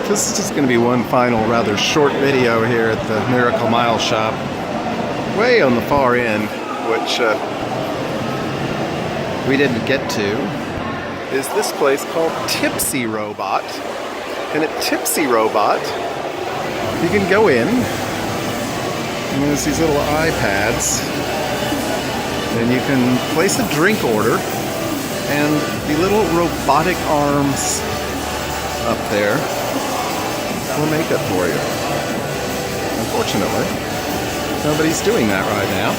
This is just going to be one final rather short video here at the Miracle Mile shop. Way on the far end, which we didn't get to, is this place called Tipsy Robot. And at Tipsy Robot, you can go in, and there's these little iPads, and you can place a drink order, and the little robotic arms up there will make it for you. Unfortunately, nobody's doing that right now.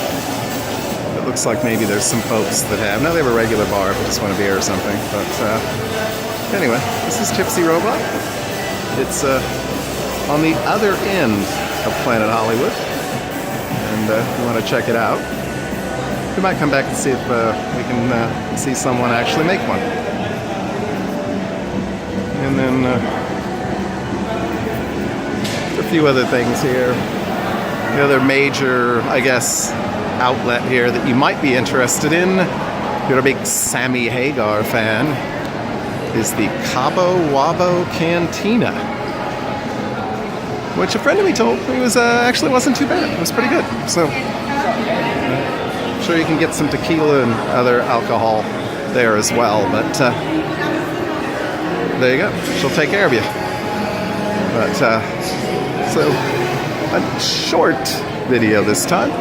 It looks like maybe there's some folks that have. Now they have a regular bar if you just want a beer or something. But anyway, this is Tipsy Robot. It's on the other end of Planet Hollywood. And if you want to check it out, we might come back and see if we can see someone actually make one. And then a few other things here. The other major, I guess, outlet here that you might be interested in, if you're a big Sammy Hagar fan, is the Cabo Wabo Cantina, which a friend of me told me was actually wasn't too bad. It was pretty good. So I'm sure you can get some tequila and other alcohol there as well. But there you go. She'll take care of you. But so a short video this time.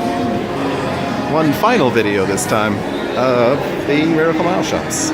One final video this time of the Miracle Mile shops.